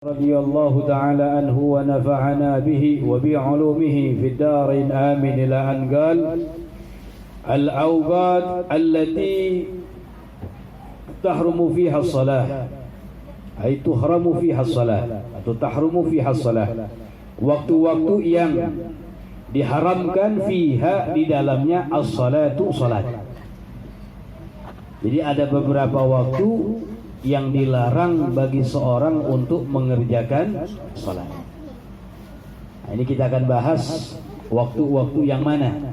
رضي الله تعالى عنه ونفعنا به وبعلومه في الدار الآمن إلى أن قال الأوقات التي تحرم فيها الصلاة أي تحرم فيها الصلاة atau tahrumu fiha salah, waktu-waktu yang diharamkan fiha di dalamnya as-salatu salat. Jadi ada beberapa waktu yang dilarang bagi seorang untuk mengerjakan salat. Nah, ini kita akan bahas waktu-waktu yang mana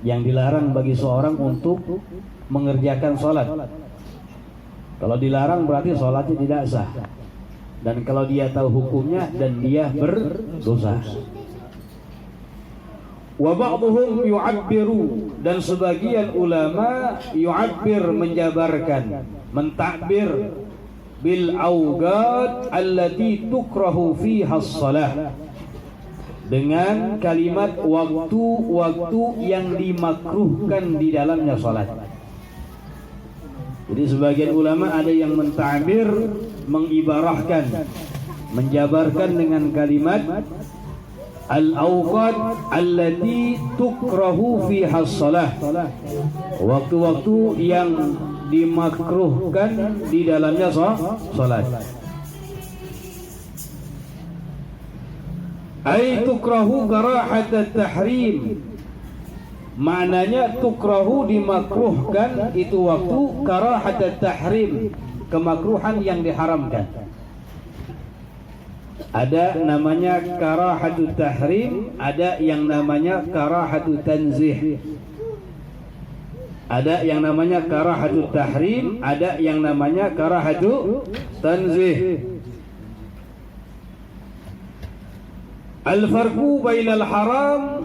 yang dilarang bagi seorang untuk mengerjakan salat. Kalau dilarang berarti salatnya tidak sah. Dan kalau dia tahu hukumnya dan dia berdosa. Wa ba'dhum yu'abbiru, dan sebagian ulama yu'abbir, menjabarkan, mentakbir bil awqat allati tukrahu fiha as-salah, dengan kalimat waktu-waktu yang dimakruhkan di dalamnya salat. Jadi sebagian ulama ada yang mentakbir, mengibarahkan, menjabarkan dengan kalimat al-awqat allati tukrahu fiha as-salah, waktu-waktu yang dimakruhkan di dalamnya salat. Ai tukrahu karahat at-tahrim, maknanya tukrahu dimakruhkan itu waktu karahat at-tahrim, kemakruhan yang diharamkan. Ada namanya karahatut tahrim, ada yang namanya karahatut tanzih. Ada yang namanya karahatut tahrim, ada yang namanya karahatut tanzih. Al-farqu bainal haram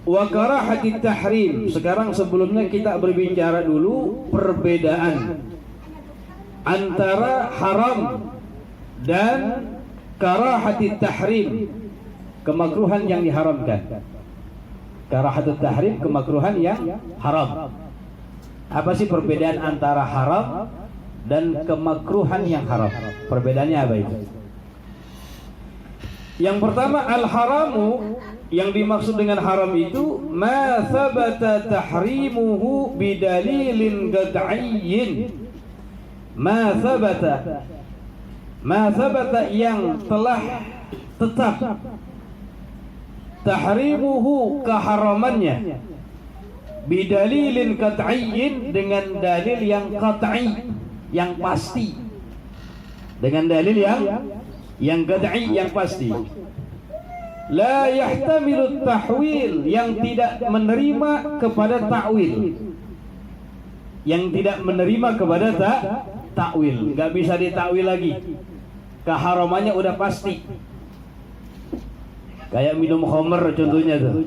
wa karahatit tahrim. Sekarang sebelumnya kita berbicara dulu perbedaan antara haram dan karahatit tahrim, kemakruhan yang diharamkan. Karahatit tahrim, kemakruhan yang haram. Apa sih perbedaan antara haram dan kemakruhan yang haram? Perbedaannya apa itu? Yang pertama, al-haramu, yang dimaksud dengan haram itu ma thabata tahrimuhu bidalilin qat'iyyin. Ma thabata yang telah tetap, tahrimuhu keharamannya, bidalilin qat'iyyin, dengan dalil yang qat'i, yang pasti, dengan dalil yang qat'i, yang pasti. La yahtamilu tahwil, yang tidak menerima kepada ta'wil, yang tidak menerima kepada takwil, nggak bisa ditakwil lagi. Keharamannya udah pasti. Kayak minum khamr contohnya tuh.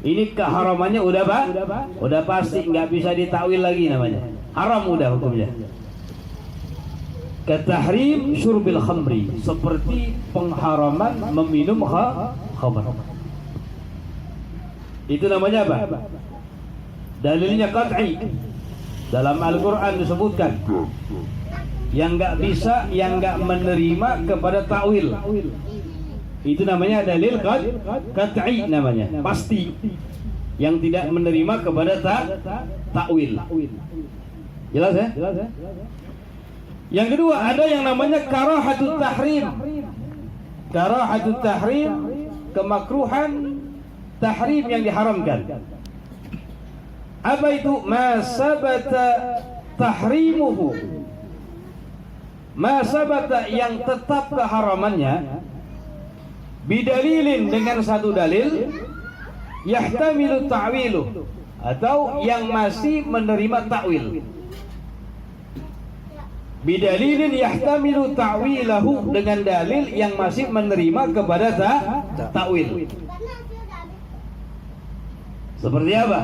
Ini keharamannya udah pasti, nggak bisa ditakwil lagi, namanya haram udah hukumnya. Katahrim syurbil khamri, seperti pengharaman meminum khamr. Itu namanya apa? Dalilnya qat'i. Dalam Al-Quran disebutkan yang nggak bisa, yang nggak menerima kepada ta'wil, itu namanya dalil qat'i, namanya pasti, yang tidak menerima kepada ta'wil. Jelas ya? Yang kedua, ada yang namanya karahatut tahrim. Karahatut tahrim, kemakruhan tahrim yang diharamkan. Apa itu? Ma sabata tahrimuhu, ma sabata yang tetap keharamannya, bidalilin, dengan satu dalil, yahtamilu ta'wilu, atau yang masih menerima ta'wil. Bidalilin yahtamilu ta'wilahu, dengan dalil yang masih menerima kepada ta'wil. Seperti apa?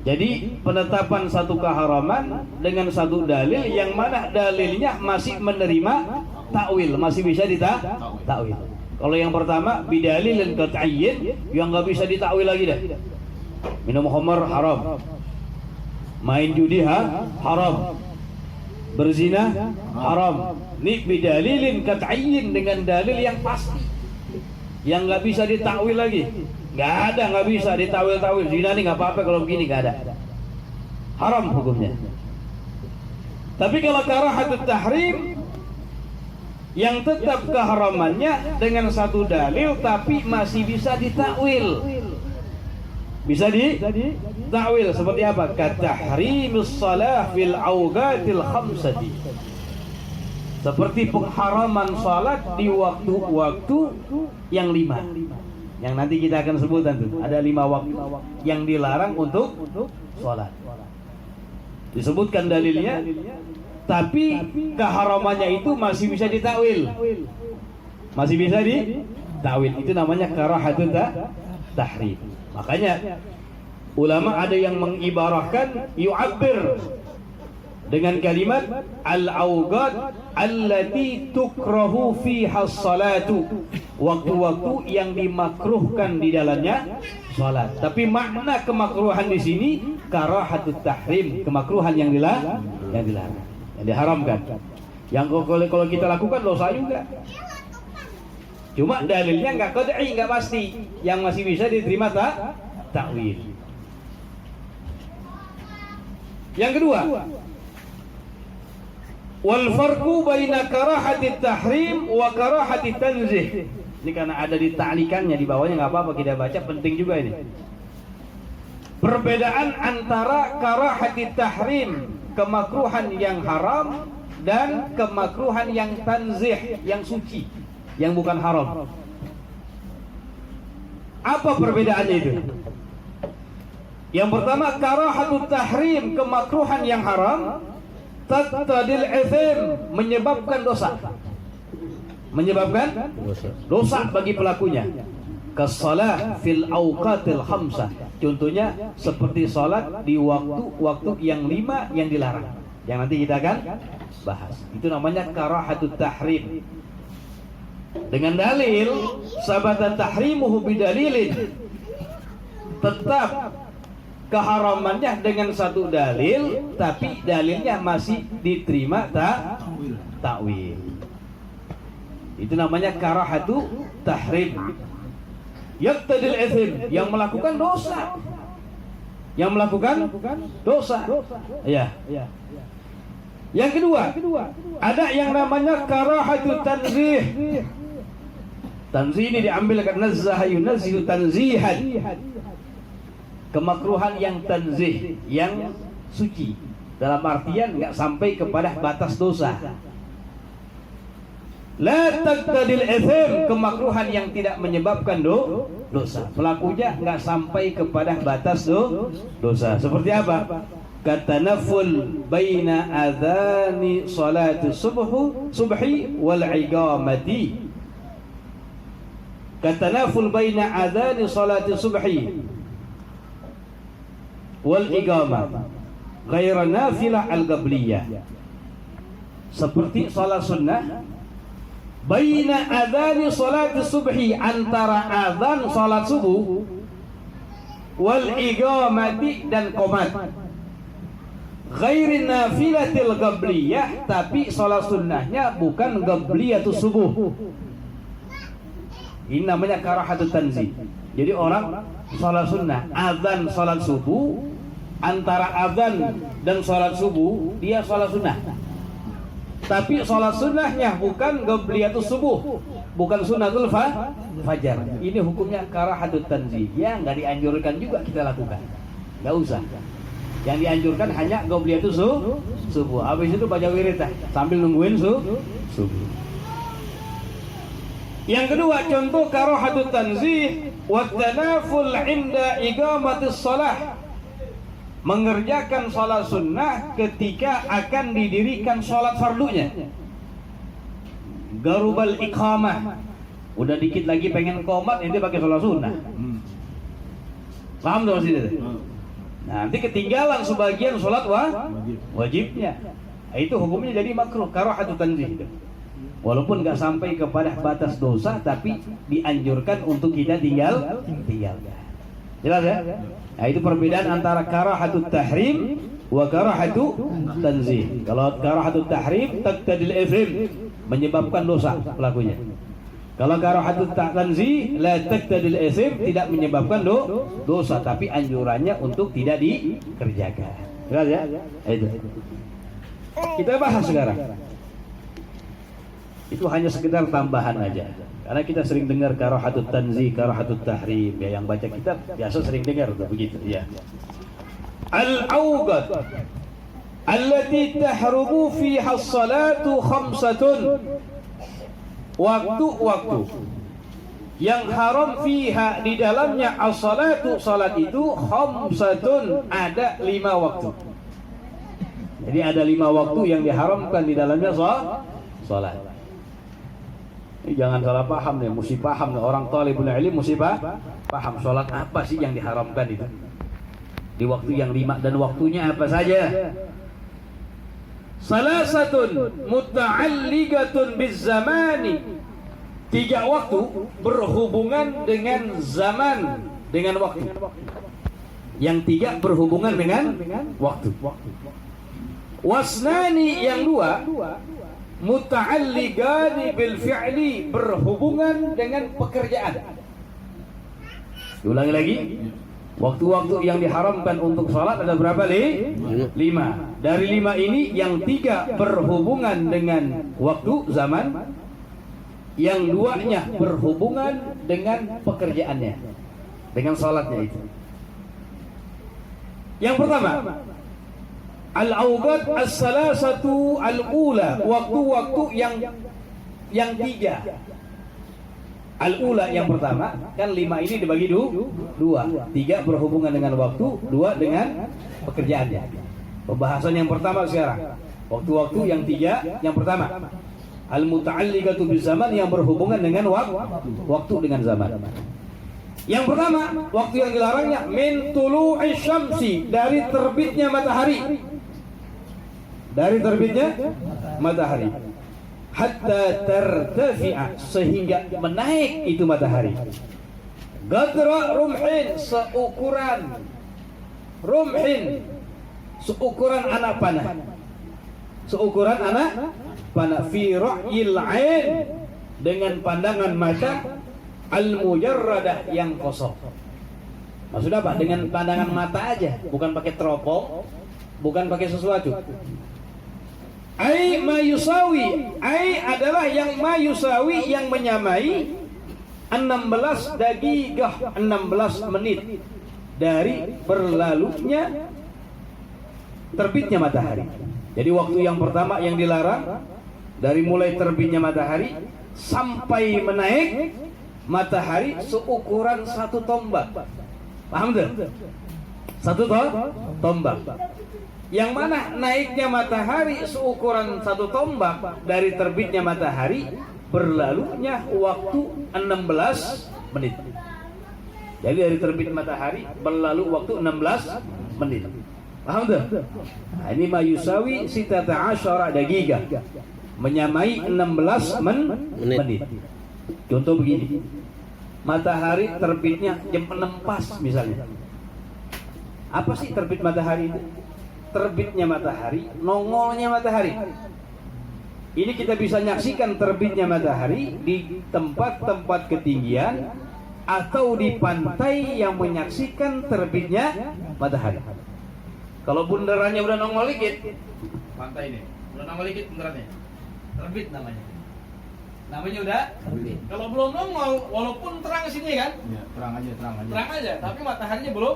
Jadi penetapan satu keharaman dengan satu dalil yang mana dalilnya masih menerima takwil, masih bisa ditakwil. Kalau yang pertama bidalilin qat'iyyin, yang nggak bisa ditakwil lagi dah. Minum khamr haram, main judi haram, berzina haram. Ini bidalilin kat'ayyin, dengan dalil yang pasti, yang nggak bisa ditakwil lagi. Nggak bisa ditawil-tawil. Zina ini nggak apa-apa kalau begini, nggak ada. Haram hukumnya. Tapi kalau karahatut tahrim, yang tetap keharamannya dengan satu dalil tapi masih bisa ditakwil. Bisa ditakwil seperti apa? Katahrimus shalah fil awqatil khamsati. Seperti pengharaman salat di waktu-waktu yang 5. Yang nanti kita akan sebutkan tuh. Ada 5 waktu yang dilarang untuk salat. Disebutkan dalilnya, tapi keharamannya itu masih bisa ditakwil. Masih bisa ditakwil. Itu namanya karahatut tahrim. Makanya ulama ada yang mengibarahkan yu'abbir dengan kalimat al-awqat allati tukrahu fiha as-salatu, waktu-waktu yang dimakruhkan di dalamnya salat. Tapi makna kemakruhan di sini karahatut tahrim, kemakruhan yang dilarang, yang diharamkan. Yang kalau kita lakukan dosa juga. Cuma dalilnya nggak qad'i, nggak pasti, yang masih bisa diterima takwil. Yang kedua, wal farqu baina karahatit tahrim wa karahatit tanzih. Ini karena ada di ta'likannya di bawahnya, nggak apa-apa kita baca, penting juga ini. Perbedaan antara karahatit tahrim, kemakruhan yang haram, dan kemakruhan yang tanzih, yang suci, yang bukan haram. Apa perbedaannya itu? Yang pertama, karahatut tahrim, kemakruhan yang haram, taqtadil ithim, menyebabkan dosa. Menyebabkan dosa bagi pelakunya. Kasalah fil awqatil khamsah. Contohnya seperti salat di waktu-waktu yang 5 yang dilarang, yang nanti kita akan bahas. Itu namanya karahatut tahrim. Dengan dalil sabatan tahrimuhu bidalilin, tetap keharamannya dengan satu dalil, tapi dalilnya masih diterima takwil. Itu namanya karahatu tahrim. Yaqtadil ithim, yang melakukan dosa. Yang melakukan dosa. Ya. Yang kedua, ada yang namanya karahatu tanzih. Tanzih ini diambil karena nazzaha yunazzihu tanzihan. Kemakruhan yang tanzih, yang suci, dalam artian nggak sampai kepada batas dosa. La taqtadil ithim, kemakruhan yang tidak menyebabkan dosa. Pelakunya nggak sampai kepada batas dosa. Seperti apa? Katanaful baina adhani salati subhi wal iqamati. Katanaful baina adhani salati subhi wal iqamah ghaira nafilah al-qabliyah. Seperti salat sunnah baina adhani salati subhi, antara azan salat subuh, wal iqamati, dan qomat, ghairi nafilatil qabliyah, tapi salat sunnahnya bukan qabliyatus subuh. Ini namanya karahatut tanzih. Jadi orang salat sunnah, azan salat subuh, antara azan dan salat subuh dia salat sunnah. Tapi salat sunnahnya bukan qabliyatus subuh, bukan sunnatul fajar. Ini hukumnya karahatut tanzih. Ya nggak dianjurkan juga kita lakukan. Nggak usah. Yang dianjurkan hanya qabliyatus subuh. Habis itu baca wirid sambil nungguin subuh. Yang kedua, contoh karahatut tanzih wa tanaful inda iqamatis shalah. Mengerjakan sholat sunnah ketika akan didirikan sholat fardunya. Garubal iqamah, udah dikit lagi pengen qomat, ini pakai sholat sunnah. Paham tuh maksudnya? Nanti ketinggalan sebagian sholat wajibnya. Itu hukumnya jadi makruh, karahatut tanzih. Walaupun nggak sampai kepada batas dosa, tapi dianjurkan untuk kita tinggalkan. Jelas ya? Nah, itu perbedaan antara karahatut tahrim wa karahatu tanzih. Kalau karahatu tahrim taqtadil ithm, menyebabkan dosa pelakunya. Kalau karahatu tanzih la taqtadil ithm, tidak menyebabkan dosa, tapi anjurannya untuk tidak dikerjakan. Jelas ya? Itu. Kita bahas sekarang. Itu hanya sekedar tambahan aja. Karena kita sering dengar karahatut tanzih, karahatut tahrim. Ya, yang baca kitab biasa sering dengar begitu ya. Al-awqat allati tahrumu fiha as-salatu khamsatun. Waktu-waktu yang haram fiha di dalamnya as-salatu, salat itu khamsatun, ada 5 waktu. Jadi ada 5 waktu yang diharamkan di dalamnya salat. Jangan salah paham nih, mesti paham nih. Orang talibul ilmi mesti paham sholat apa sih yang diharamkan itu di waktu yang 5, dan waktunya apa saja. Salasatun muta'alliqatun bizzamani, 3 waktu berhubungan dengan zaman, dengan waktu. Yang 3 berhubungan dengan waktu. Wasnani, yang 2 muta'alliqani bil fi'li, berhubungan dengan pekerjaan. Ulangi lagi. Waktu-waktu yang diharamkan untuk salat ada berapa? 5. Dari 5 ini yang 3 berhubungan dengan waktu zaman, yang 2-nya berhubungan dengan pekerjaannya, dengan salatnya itu. Yang pertama, al-awqat as-salasatu al-ula, waktu-waktu yang 3. Al-ula yang pertama, kan 5 ini dibagi 2. 3 berhubungan dengan waktu, 2 dengan pekerjaannya. Pembahasan yang pertama sekarang. Waktu-waktu yang 3, yang pertama. Al-muta'alliqatu bizaman, yang berhubungan dengan waktu dengan zaman. Yang pertama, waktu yang dilarangnya min tulu'i syamsi, dari terbitnya matahari. Dari terbitnya matahari. Hatta tertafi'a, sehingga menaik itu matahari. Gadra rumhin, seukuran rumhin, seukuran anak panah. Seukuran anak panah. Fi ra'yil 'ain, dengan pandangan mata, al-mujarradah, yang kosong. Maksudnya apa? Dengan pandangan mata aja, bukan pakai teropong, bukan pakai sesuatu. Ai mayusawi, ai adalah yang mayusawi, yang menyamai 16 daqiqah, 16 menit dari berlalunya terbitnya matahari. Jadi waktu yang pertama yang dilarang dari mulai terbitnya matahari sampai menaik matahari seukuran 1 tombak. Paham tuh? 1 tombak. Yang mana naiknya matahari seukuran 1 tombak dari terbitnya matahari, berlalunya waktu 16 menit. Jadi dari terbit matahari berlalu waktu 16 menit. Paham tuh? Nah, ini mayusawi sitata asyara daqiqah, menyamai 16 menit. Contoh begini, matahari terbitnya jam 6 pas misalnya. Apa sih terbit matahari itu? Terbitnya matahari, nongolnya matahari. Ini kita bisa nyaksikan terbitnya matahari di tempat-tempat ketinggian atau di pantai yang menyaksikan terbitnya matahari. Kalau bundarannya udah nongol dikit, pantai ini udah nongol dikit bundarannya, terbit namanya. Namanya udah terbit. Kalau belum nongol, walaupun terang sini kan? Ya, terang aja. Tapi mataharinya belum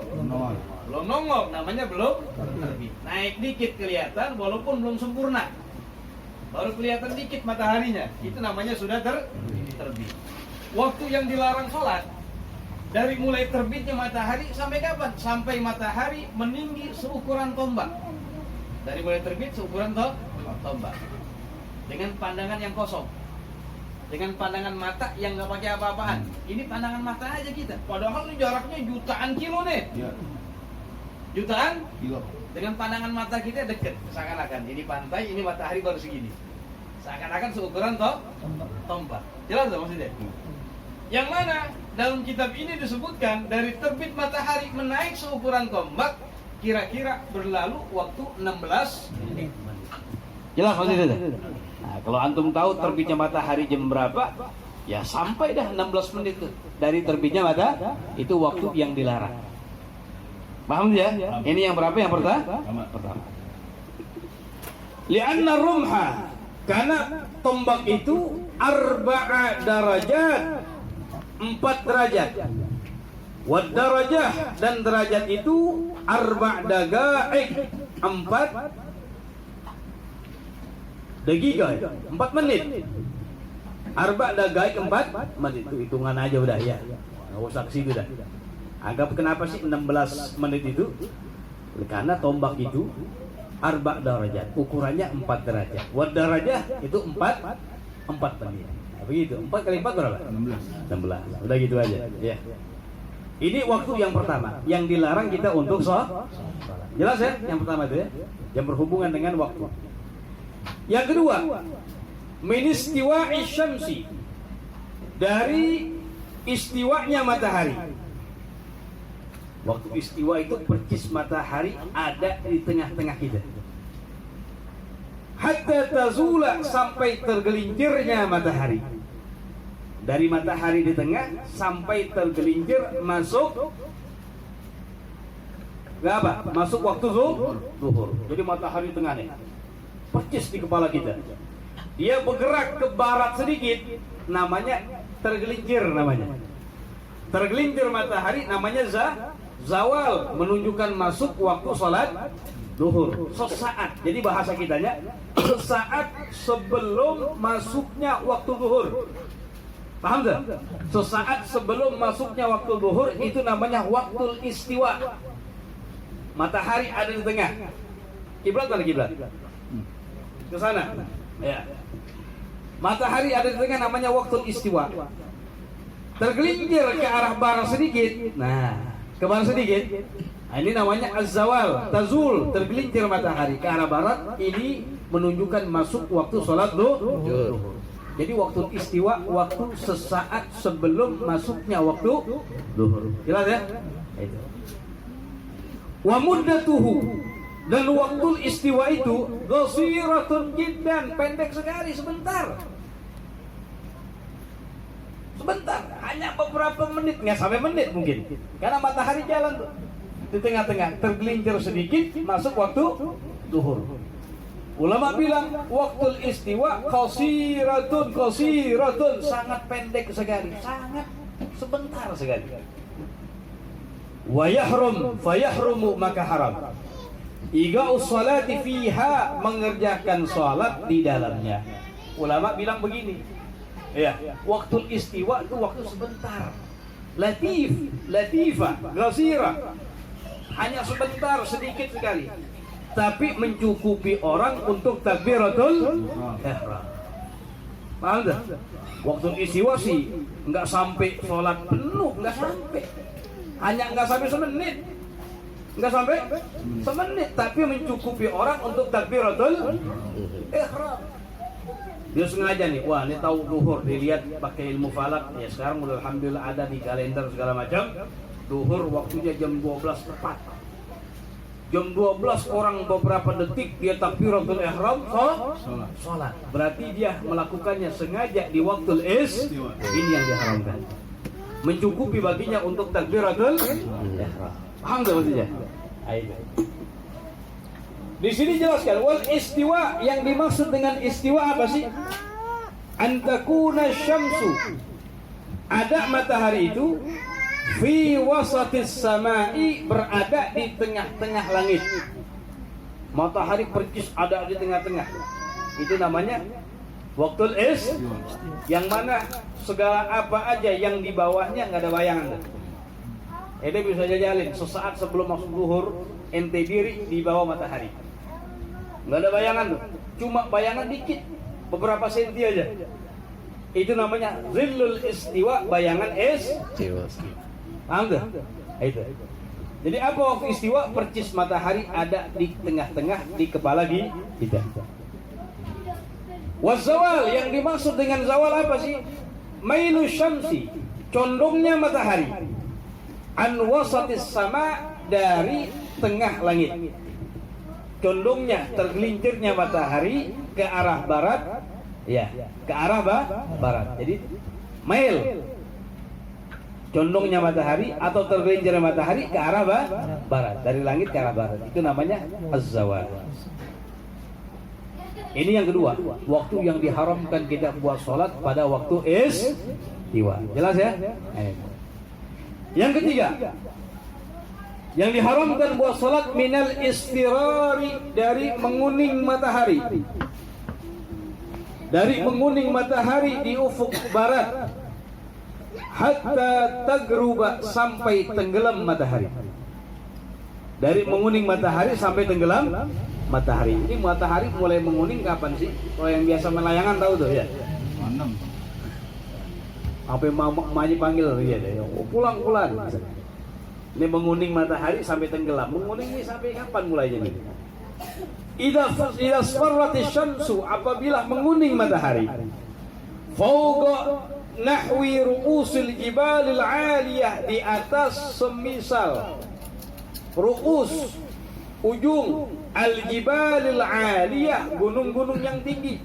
nongol, namanya belum terbit. Naik dikit kelihatan, walaupun belum sempurna. Baru kelihatan dikit mataharinya, itu namanya sudah terbit. Waktu yang dilarang sholat, dari mulai terbitnya matahari sampai kapan? Sampai matahari meninggi seukuran tombak. Dari mulai terbit seukuran tombak. Dengan pandangan yang kosong. Dengan pandangan mata yang nggak pakai apa-apaan. Ini pandangan mata aja kita. Padahal ini jaraknya jutaan kilo nih. Jutaan kilo. Dengan pandangan mata kita deket. Seakan-akan ini pantai, ini matahari baru segini. Seakan-akan seukuran tombak. Jelas nggak maksudnya? Yang mana dalam kitab ini disebutkan dari terbit matahari menaik seukuran tombak kira-kira berlalu waktu 16 menit. Jelas maksudnya? Nah, kalau antum tahu terbitnya matahari jam berapa, ya sampai dah 16 menit tuh dari terbitnya mata, itu waktu yang dilarang. Paham ya? Ini yang berapa? Yang pertama. Li'anna rumha, karena tombak itu arba'a darajat, 4 derajat. Wad darajah, dan derajat itu arba' daqaiq, 4 daqiqah, 4 menit. Arba' daqaiq 4 menit, itu hitungan aja udah ya. Enggak usah ke situ dah. Anggap kenapa sih 16 menit itu? Karena tombak itu arba' darajat, ukurannya 4 derajat. Wad darajah itu 4 menit. Nah, begitu. 4 kali 4 berapa? 16. Udah gitu aja, ya. Ini waktu yang pertama yang dilarang kita untuk sholat. Jelas ya? Yang pertama itu ya, yang berhubungan dengan waktu. Yang kedua, min istiwa'i syamsi, dari istiwanya matahari. Waktu istiwa itu percis matahari ada di tengah-tengah kita. Hatta tazula, sampai tergelincirnya matahari. Dari matahari di tengah sampai tergelincir masuk nggak apa? Masuk waktu zuhur. Jadi matahari di tengah nih, percis di kepala kita. Dia bergerak ke barat sedikit, namanya tergelincir namanya. Tergelincir matahari namanya zawal, menunjukkan masuk waktu sholat zuhur. Sesaat. Jadi bahasa kitanya saat sebelum masuknya waktu zuhur. Paham tak? Sesaat sebelum masuknya waktu zuhur itu namanya waktu istiwa. Matahari ada di tengah. Kiblat mana kiblat? Ke sana. Ya. Matahari ada di tengah namanya waktu istiwa. Tergelincir ke arah barat sedikit. Nah, ke barat sedikit. Nah, ini namanya az-zawal, tazul, tergelincir matahari ke arah barat. Ini menunjukkan masuk waktu sholat zuhur. Jadi waktu istiwa, waktu sesaat sebelum masuknya waktu zuhur. Jelas ya? Itu. Wa muddatuhu, dan waktu istiwa itu qasiratun jiddan, pendek sekali, sebentar. Sebentar, hanya beberapa menit, nggak sampai menit mungkin. Karena matahari jalan tuh di tengah-tengah, tergelincir sedikit masuk waktu zuhur. Ulama bilang waktu istiwa qasiratun, sangat pendek sekali, sangat sebentar sekali. Wa yahrum fayahrumu, maka haram. Iga'us salati fiha, mengerjakan salat di dalamnya. Ulama bilang begini, ya, waktu istiwa itu waktu sebentar. Latifah, qasira, hanya sebentar, sedikit sekali. Tapi mencukupi orang untuk takbiratul ihram. Paham tak? Waktu istiwa sih nggak sampai sholat penuh, nggak sampai. Hanya nggak sampai semenit, tapi mencukupi orang untuk takbiratul ihram. Dia sengaja nih, wah ini tahu zuhur, dilihat pakai ilmu falak. Ya sekarang udah alhamdulillah ada di kalender segala macam. Zuhur waktunya jam 12 tepat. Jam 12 orang beberapa detik dia takbiratul ihram, sholat. Berarti dia melakukannya sengaja di waktu istiwa. Ini yang diharamkan. Mencukupi baginya untuk takbiratul ihram. Paham tak maksudnya? Di sini jelaskan wal istiwa, yang dimaksud dengan istiwa apa sih? Antakuna syamsu, ada matahari itu fi wasatis samai, berada di tengah-tengah langit. Matahari percis ada di tengah-tengah. Itu namanya waktul istiwa. Yang mana segala apa aja yang di bawahnya nggak ada bayangan. Ente bisa jajalin sesaat sebelum masuk zuhur, ente diri di bawah matahari. Nggak ada bayangan tuh, cuma bayangan dikit, beberapa senti aja. Itu namanya zillul istiwa, bayangan istiwa. Paham tuh? Itu. Jadi apa waktu istiwa? Percis matahari ada di tengah-tengah di kepala kita. Wazawal, yang dimaksud dengan zawal apa sih? Mailu syamsi, condongnya matahari. An wasatis sama, dari tengah langit. Condongnya, tergelincirnya matahari ke arah barat, ya, ke arah barat. Jadi mail. Condongnya matahari atau tergelincirnya matahari ke arah barat, dari langit ke arah barat. Itu namanya az-zawal. Ini yang kedua, waktu yang diharamkan kita buat sholat pada waktu istiwa. Jelas ya? Yang ketiga, yang diharamkan buat sholat minal istirari, dari menguning matahari. Dari menguning matahari di ufuk barat, hatta tagruba, sampai tenggelam matahari. Dari menguning matahari sampai tenggelam matahari. Ini matahari mulai menguning kapan sih? Kalau yang biasa melayangan tahu tuh ya. Apa mamanya panggil dia, pulang. Ini menguning matahari sampai tenggelam. Menguning ini sampai kapan mulainya nih? Idza sfarratis syamsu, apabila menguning matahari. Fauqa nahwi ru'usil jibalil 'aliyah, di atas semisal ru'us, ujung al-jibalil 'aliyah, gunung-gunung yang tinggi.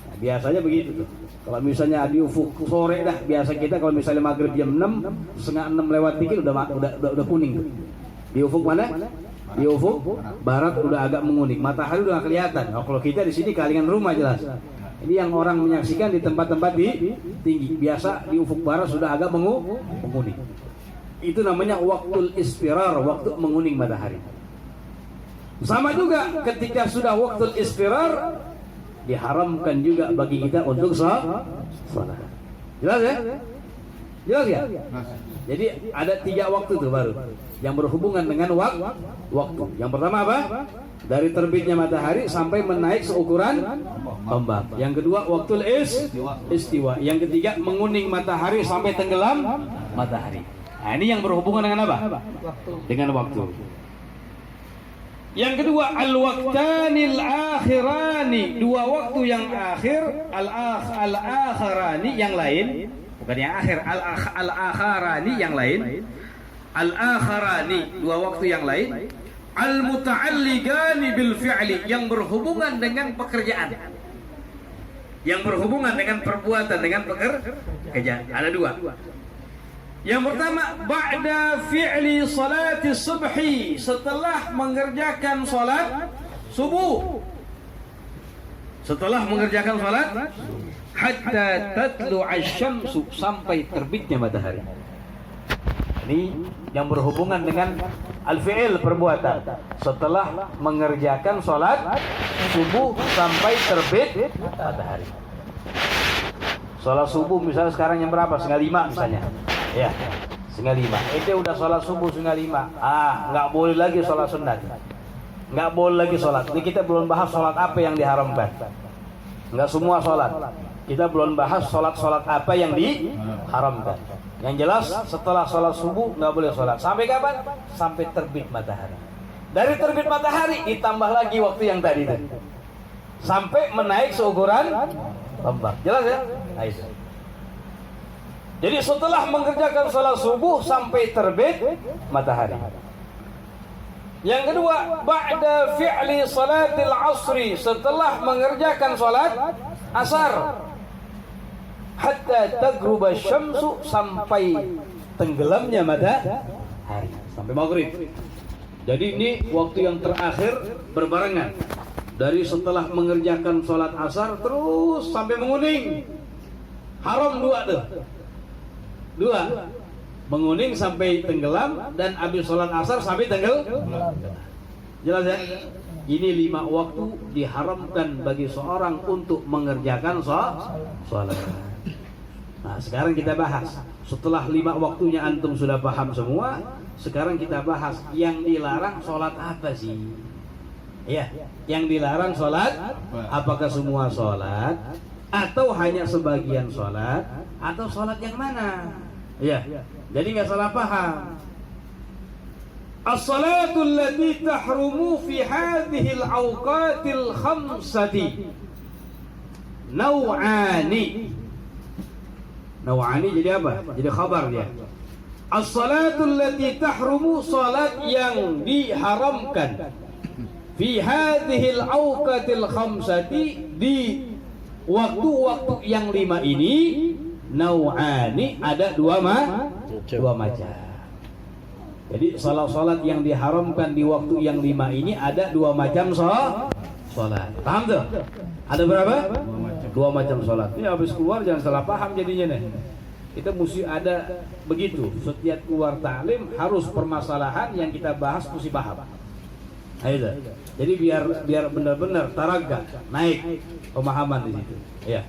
Nah, biasanya begitu tuh. Kalau misalnya di ufuk sore dah, biasa kita kalau misalnya maghrib jam 6, setengah 6 lewat dikit udah kuning tuh. Di ufuk mana? Di ufuk barat udah agak menguning, matahari udah gak kelihatan. Nah, kalau kita di sini kalingan rumah jelas. Ini yang orang menyaksikan di tempat-tempat tinggi. Biasa di ufuk barat sudah agak menguning. Itu namanya waktul istirar, waktu menguning matahari. Sama juga ketika sudah waktul istirar, diharamkan juga bagi kita untuk sholat. Jelas ya? Jelas ya? Jadi ada 3 waktu tuh baru yang berhubungan dengan waktu. Yang pertama apa? Dari terbitnya matahari sampai menaik seukuran tombak. Yang kedua waktul istiwa. Yang ketiga menguning matahari sampai tenggelam matahari. Nah, ini yang berhubungan dengan apa? Dengan waktu. Yang kedua al-waqtanil akhirani, 2 waktu yang akhir, al-akhirani yang lain, bukan yang akhir, al-akhirani yang lain, al-akhirani 2 waktu yang lain, al-muta'alligani bil fi'li, yang berhubungan dengan pekerjaan, yang berhubungan dengan perbuatan, dengan pekerjaan. Ada 2. Yang pertama, ba'da fi'li salati subhi, setelah mengerjakan salat subuh. Setelah mengerjakan salat, hatta tatlu'a syamsu, sampai terbitnya matahari. Ini yang berhubungan dengan al-fi'il, perbuatan. Setelah mengerjakan salat subuh sampai terbit matahari. Salat subuh misalnya sekarang yang berapa? 4:30 misalnya. Ya, 4:30. Itu udah sholat subuh 4:30. Nggak boleh lagi sholat sunat. Nggak boleh lagi sholat. Ini kita belum bahas sholat apa yang diharamkan. Nggak semua sholat. Kita belum bahas sholat apa yang diharamkan. Yang jelas setelah sholat subuh nggak boleh sholat. Sampai kapan? Sampai terbit matahari. Dari terbit matahari ditambah lagi waktu yang tadi itu. Sampai menaik seukuran tombak. Jelas ya? Nah, itu. Jadi setelah mengerjakan salat subuh sampai terbit matahari. Yang kedua, ba'da fi'li salatil asri, setelah mengerjakan salat asar, hatta tagruba syamsu, sampai tenggelamnya matahari, sampai maghrib. Jadi ini waktu yang terakhir berbarengan. Dari setelah mengerjakan salat asar terus sampai menguning. Haram 2 tuh. 2, menguning sampai tenggelam, dan habis sholat asar sampai tenggelam. Jelas ya? Ini 5 waktu diharamkan bagi seorang untuk mengerjakan sholat. Nah, sekarang kita bahas. Setelah 5 waktunya antum sudah paham semua, sekarang kita bahas yang dilarang sholat apa sih? Ya, yang dilarang sholat, apakah semua sholat, atau hanya sebagian sholat, atau sholat yang mana? Ya, jadi nggak salah paham. As-salatul lati tahrumu fi hadhihi al-awqatil khamsati naw'ani. Naw'ani jadi apa? Jadi khabar dia. As-salatul lati tahrumu, salat yang diharamkan fi hadhil awqatil khamsati, di waktu-waktu yang 5 ini, nau'ani, ada dua macam. Jadi salat-salat yang diharamkan di waktu yang 5 ini ada 2 macam salat. Paham tuh? Ada berapa? 2 macam salat. Ini habis keluar jangan salah paham jadinya nih. Kita mesti ada begitu. Setiap keluar taklim harus permasalahan yang kita bahas mesti paham. Ayo. Jadi biar benar-benar taraga, naik pemahaman di situ. Ya.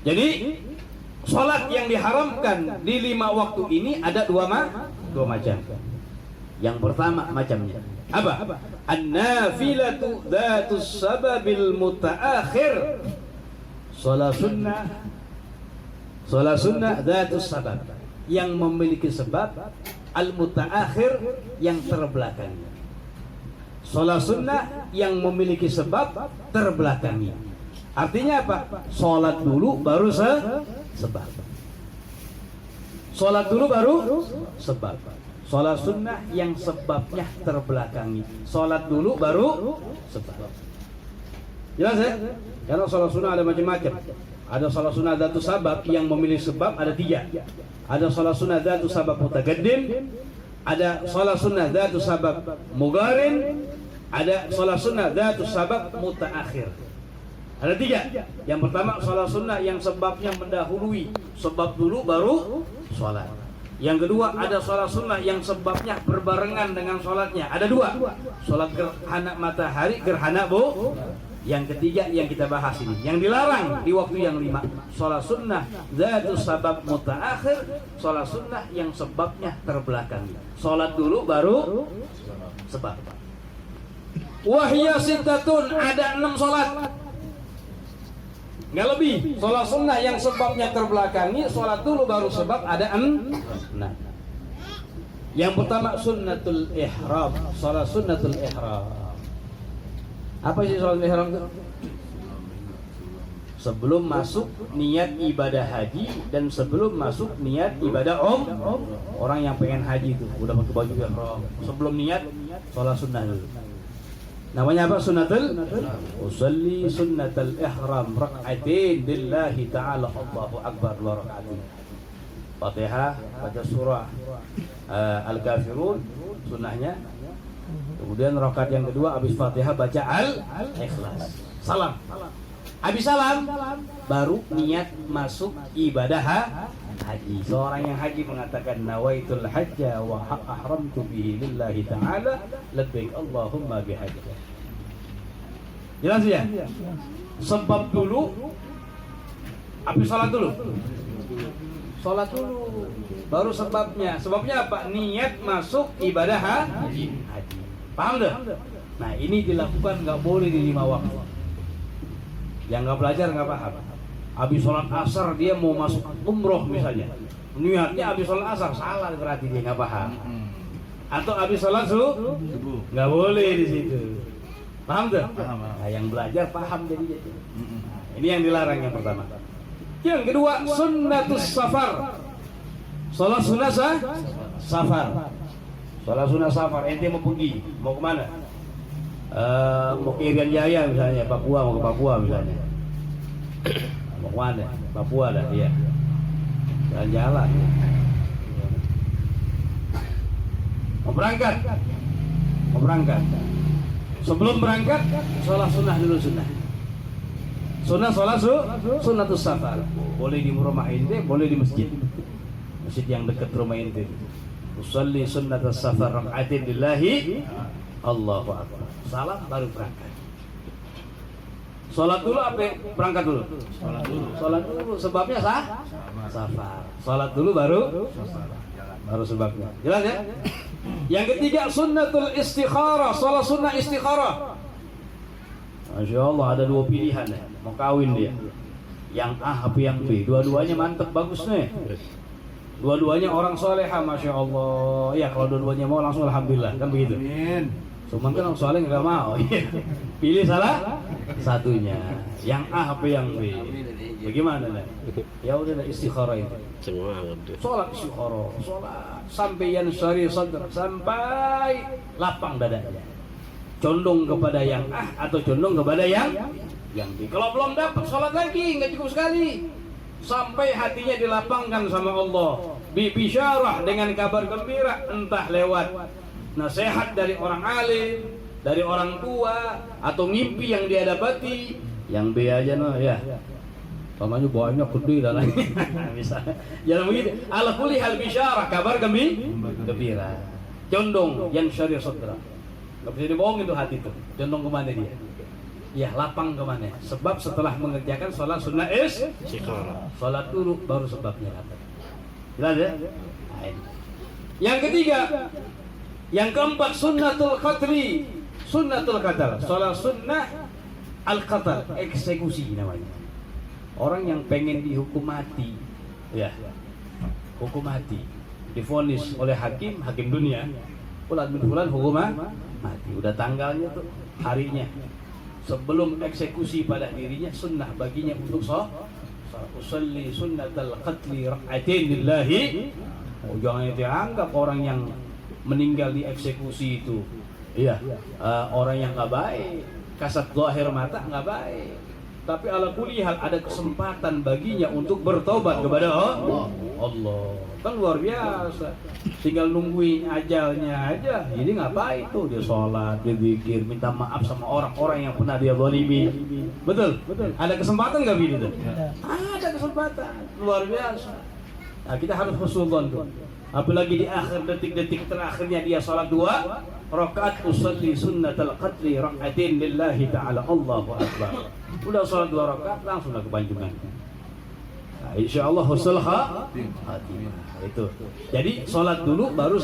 Jadi salat yang diharamkan di 5 waktu ini ada 2 macam. Yang pertama macamnya apa? An-nafilatu dzatus sababil mutaakhir. Salat sunnah dzatus sabab, yang memiliki sebab, al-mutaakhir, yang terbelakangnya. Salat sunnah yang memiliki sebab terbelakangnya. Artinya apa? Salat dulu baru sebab. Salat dulu baru sebab. Salat sunnah yang sebabnya terbelakangi. Salat dulu baru sebab. Jelas ya? Karena salat sunnah ada macam-macam. Ada salat sunnah dzatu sabab yang memiliki sebab, ada 3. Ada salat sunnah dzatu sabab mutaqaddim, ada salat sunnah dzatu sabab mugarin, ada salat sunnah dzatu sabab mutaakhir. Ada 3. Yang pertama salat sunnah yang sebabnya mendahului, sebab dulu baru salat. Yang kedua ada salat sunnah yang sebabnya berbarengan dengan salatnya. Ada 2. Salat gerhana matahari, gerhana Yang ketiga yang kita bahas ini, yang dilarang di waktu yang 5, salat sunnah dzatu sabab mutaakhir, salat sunnah yang sebabnya terbelakangi. Salat dulu baru sebab. Wahya sittatun, ada 6 salat. Nggak lebih. Salat sunnah yang sebabnya terbelakangi, salat dulu baru sebab, ada 6. Yang pertama sunnatul ihram, salat sunnatul ihram. Apa sih salat ihram itu? Sebelum masuk niat ibadah haji dan sebelum masuk niat ibadah orang yang pengen haji itu udah pakai baju ihram. Sebelum niat salat sunnah dulu. Namanya apa? Sunnatul usalli sunnatul ihram rak'atain lillahi ta'ala, Allahu akbar, 2 rakaat. Fatihah, baca surah Al-Kafirun sunnahnya. Kemudian rakaat yang kedua habis Fatihah baca Al-Ikhlas. Salam. Habis salam baru niat masuk ibadah haji. Seorang yang haji mengatakan nawaitul hajja wa ahramtu bihi lillahi ta'ala labbaik Allahumma bihajj. Jelas ya? Sebab dulu, habis salat dulu. Salat dulu baru sebabnya. Sebabnya apa? Niat masuk ibadah haji. Paham dah? Nah ini dilakukan nggak boleh di 5 waktu. Yang nggak belajar nggak paham. Habis sholat asar dia mau masuk umroh misalnya, niatnya habis sholat asar, salah berarti dia nggak paham. Atau habis sholat subuh, nggak boleh di situ. Paham tuh? Nah yang belajar paham jadi. Nah, ini yang dilarang yang pertama. Yang kedua sunnatus safar, sholat sunnah safar. Sholat sunnah safar, ente mau pergi, mau kemana? Mau ke Irian Jaya misalnya, Papua, mau ke Papua misalnya. Mau kemana? Papua dah, iya. Jalan-jalan. Mau berangkat. Sebelum berangkat, sholat sunnah dulu sunnah. Sholat sunnatus safar. Boleh di rumah ente, boleh di masjid. Masjid yang dekat rumah ente. Usalli sunnatus safar rak'atain lillahi Allahu akbar. Salam baru berangkat. Salat dulu apa? Berangkat dulu. Salat dulu. Sebabnya safar. Salat dulu baru sebabnya. Jelas ya? Yang ketiga sunnatul istikharah, salat sunnah istikharah. Masya Allah ada 2 pilihan ya. Mau kawin dia. Yang A apa yang B? Dua-duanya mantep bagus nih. Dua-duanya orang soleha, Masya Allah. Ya kalau dua-duanya mau langsung alhamdulillah kan begitu. Cuman kan soalnya nggak mau. Pilih salah satunya. Yang A apa yang B? Bagaimana lah? Ya udah istikharah itu. Semua ngerti. Sholat istikharah, sholat sampai yansari sadr, sampai lapang dadanya. Condong kepada yang A atau condong kepada yang B. Kalau belum dapat sholat lagi, nggak cukup sekali. Sampai hatinya dilapangkan sama Allah. Bisyarah dengan kabar gembira, entah lewat nasihat dari orang alim, dari orang tua, atau mimpi yang dia dapati. Yang B aja no ya. Namanya banyak gede dan lain. Misalnya, jangan begitu. Ala kulli hal bisyarah, kabar gembira. Condong yang syariah sadra. Gak bisa dibohongin tuh hati tuh. Condong kemana dia? Ya lapang kemana? Sebab setelah mengerjakan sholat sunnah Istiqarah. sholat dulu baru sebabnya datang. Jelas ya? Nah, ini. Yang ketiga, yang keempat sunnatul qatli. Sunnatul qatl, sholat sunnah al-qatl, eksekusi namanya. Orang yang pengen dihukum mati, ya, hukum mati, divonis oleh hakim dunia, fulan bin fulan hukum mati. Udah tanggalnya tuh, harinya. Sebelum eksekusi pada dirinya, sunnah baginya untuk sholat. Usalli sunnatal qatli rak'atain lillahi. Oh, jangan dianggap orang yang meninggal di eksekusi itu, iya, orang yang nggak baik, kasat zahir mata nggak baik. Tapi ala kulli hal ada kesempatan baginya untuk bertobat kepada Allah. Kan luar biasa. Tinggal nungguin ajalnya aja. Jadi ngapain tuh dia sholat, dia zikir, minta maaf sama orang-orang yang pernah dia zalimi. Betul? Ada kesempatan nggak gitu? Ada kesempatan. Luar biasa. Nah, kita harus husnudzon tuh. Apalagi di akhir detik-detik terakhirnya dia sholat 2 rakaat, usalli sunnatal qatli rak'atain lillahi ta'ala, Allahu akbar. Udah sholat 2 rakaat langsung ke Banjungan. Nah, insyaallah husnul khatimah. Itu. Jadi sholat dulu baru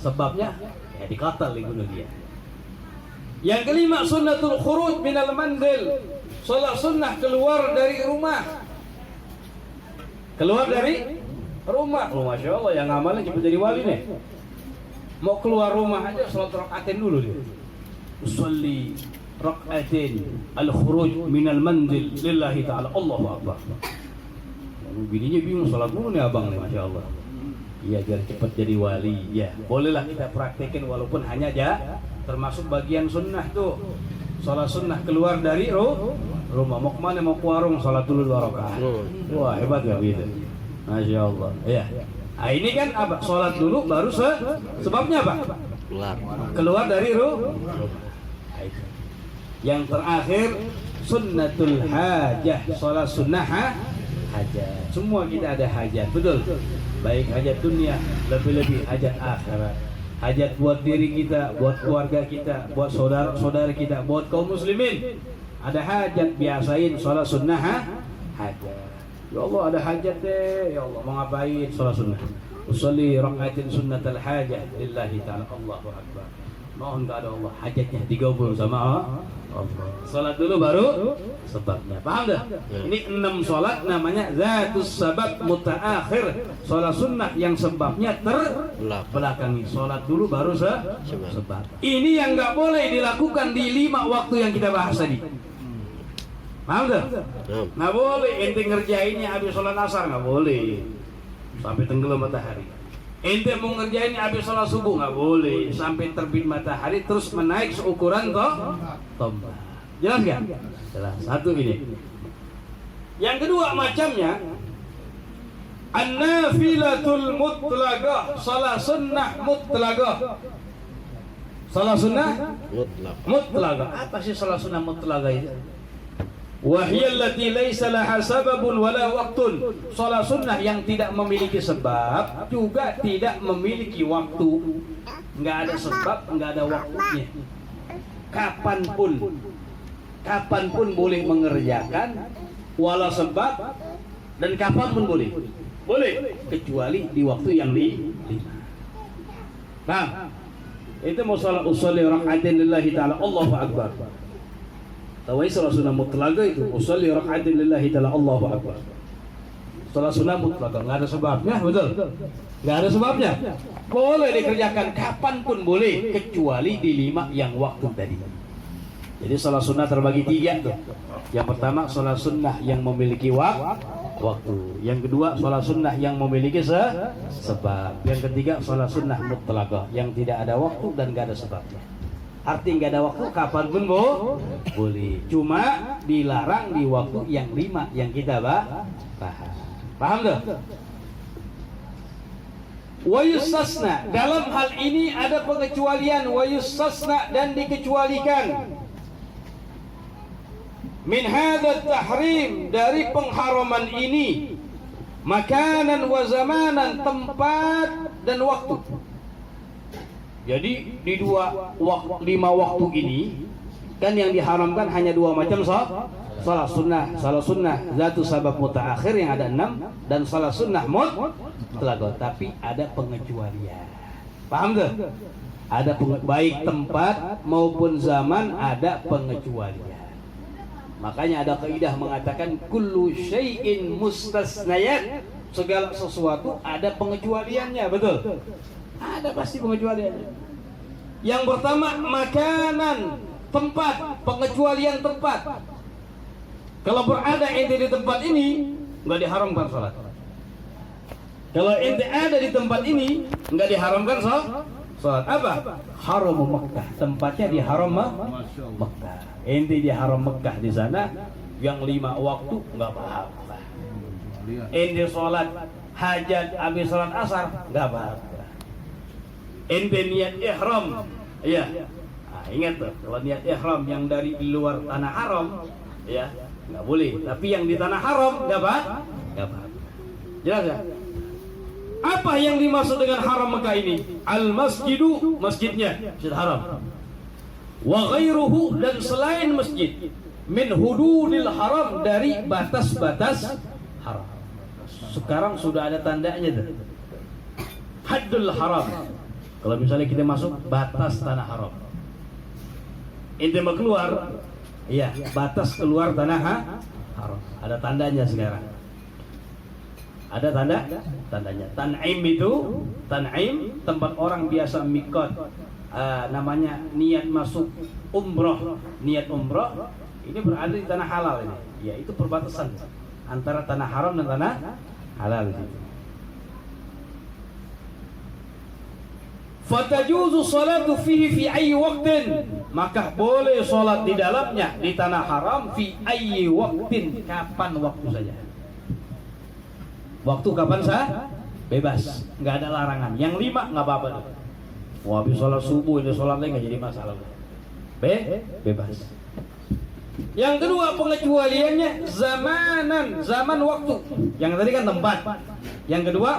sebabnya ya dikatal bunuh dia. Yang kelima, sunnatul khuruj minal manzil. Sholat sunnah keluar dari rumah. Keluar dari rumah. Oh, masya Allah, yang amalnya cepat jadi wali nih. Mau keluar rumah aja sholat rakaatin dulu dia. Usolli rakaatin al-khuruj minal manzil lillahi ta'ala, Allahu akbar. Bininya bingung, sholat dulu nih abang nih, masya Allah. Iya, biar cepat jadi wali. Ya, bolehlah kita praktekin walaupun hanya aja termasuk bagian sunnah tuh. Sholat sunnah keluar dari rumah. Mau kemana? Mau ke warung, sholat dulu 2 rakaat. Wah, hebat ya gitu. Masya Allah. Ya. Nah, ini kan apa? Sholat dulu baru sebabnya apa? Keluar dari rumah. Yang terakhir, sunnatul hajah. Sholat sunnah hajat. Semua kita ada hajat, betul? Baik hajat dunia, lebih-lebih hajat akhirat. Hajat buat diri kita, buat keluarga kita, buat saudara-saudara kita, buat kaum muslimin. Ada hajat, biasain sholat sunnah hajat. Ya Allah, ada hajat deh, ya Allah, mau ngapain? Sholat sunnah. Usolli rakaatin sunnatal hajah lillahi ta'ala, Allahu akbar. Mohon kepada Allah hajatnya digabung sama Allah. Salat dulu baru sebabnya. Paham dah? Ini 6 salat namanya zatus sabab mutaakhir. Salat sunnah yang sebabnya terbelakangi. Salat dulu baru sebab. Ini yang enggak boleh dilakukan di 5 waktu yang kita bahas tadi. Paham dah? Nggak boleh ente ngerjainnya habis sholat asar, nggak boleh sampai tenggelam matahari. Ente mau ngerjainnya habis sholat subuh, nggak boleh sampai terbit matahari terus menaik seukuran tombak. Jelas nggak? Jelas. Satu ini. Yang kedua macamnya, an-nafilatul mutlaqah, salat sunnah mutlaqah. Salat sunnah mutlaqah. Apa sih salat sunnah mutlaqah itu? Wahiyal lati laisa laha sababun wala waqtun. Salat sunnah yang tidak memiliki sebab juga tidak memiliki waktu. Enggak ada sebab, enggak ada waktunya. Kapanpun boleh mengerjakan wala sebab, dan kapanpun boleh. Boleh kecuali di waktu yang lima. Nah, itu mau salat usolli rakaatin lillahi ta'ala, Allahu akbar. Tawai salat sunnah mutlaqah itu usolli rakaatin lillahi ta'ala, Allahu akbar. Sholat sunnah mutlak, nggak ada sebabnya, betul? Nggak ada sebabnya. Boleh dikerjakan kapanpun boleh, kecuali di 5 yang waktu tadi. Jadi sholat sunnah terbagi 3 tuh. Yang pertama sholat sunnah yang memiliki waktu. Yang kedua sholat sunnah yang memiliki sebab. Yang ketiga sholat sunnah mutlak, yang tidak ada waktu dan nggak ada sebabnya. Artinya nggak ada waktu, kapanpun boleh. Cuma dilarang di waktu yang 5 yang kita bahas. Paham tuh? Wa yustasna, dalam hal ini ada pengecualian. Wa yustasna, dan dikecualikan. Min hadza tahrim, dari pengharaman ini, makanan wa zamanan, tempat dan waktu. Jadi di 5 waktu ini kan yang diharamkan hanya 2 macam salat sunnah zatu sabab mutaakhir yang ada 6, dan salat sunnah mutlaq, tapi ada pengecualian. Paham tuh? Ada baik tempat maupun zaman ada pengecualian. Makanya ada kaidah mengatakan kullu syai'in mustasnayat, segala sesuatu ada pengecualiannya, betul? Ada pasti pengecualiannya. Yang pertama makanan, tempat, pengecualian tempat. Kalau berada ente di tempat ini, nggak diharamkan sholat. Kalau ente ada di tempat ini, nggak diharamkan sholat. Apa? Haram Mekah, tempatnya di haram Mekah. Ente di haram Mekah di sana, yang 5 waktu nggak apa-apa. Ente sholat hajat habis sholat asar, nggak apa-apa. Ente niat ihram, ya. Nah, ingat tuh, kalau niat ihram yang dari di luar tanah haram, ya nggak boleh. Tapi yang di tanah haram nggak apa? Jelas ya? Apa yang dimaksud dengan haram Mekah ini? Al masjidu, masjidnya, masjid haram. Wa ghairuhu, dan selain masjid. Min hududil haram, dari batas-batas haram. Sekarang sudah ada tandanya tuh. Haddul haram. Kalau misalnya kita masuk batas tanah haram, ente mau keluar, iya, batas keluar tanah haram, ada tandanya sekarang. Ada tandanya. Tan'im itu, Tan'im tempat orang biasa mikot, namanya niat masuk umroh, niat umroh, ini berada di tanah halal ini. Ya, itu perbatasan antara tanah haram dan tanah halal itu. Fatajuzu salatu fihi fi ayyi waqtin, maka boleh salat di dalamnya di tanah haram fi ayyi waqtin, kapan waktu saja. Waktu kapan bebas, nggak ada larangan. Yang 5 nggak apa-apa. Wah, habis salat subuh ini salat lagi nggak jadi masalah. Bebas. Yang kedua pengecualiannya zaman waktu. Yang tadi kan tempat. Yang kedua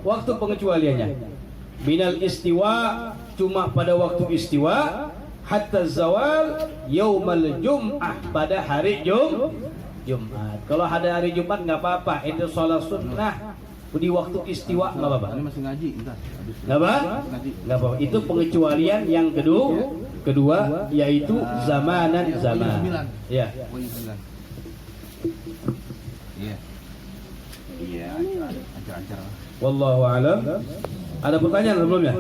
waktu pengecualiannya. Minal istiwa, cuma pada waktu istiwa, hatta zawal yaumal jum'ah, pada hari Jumat. Kalau ada hari Jumat nggak apa-apa, itu sholat sunnah di waktu istiwa nggak apa-apa. Ini masih ngaji, nggak apa-apa. Itu pengecualian yang kedua, yaitu zaman. Ya. Iya, ajar-ajar. Wallahu a'lam. Ada pertanyaan sebelumnya?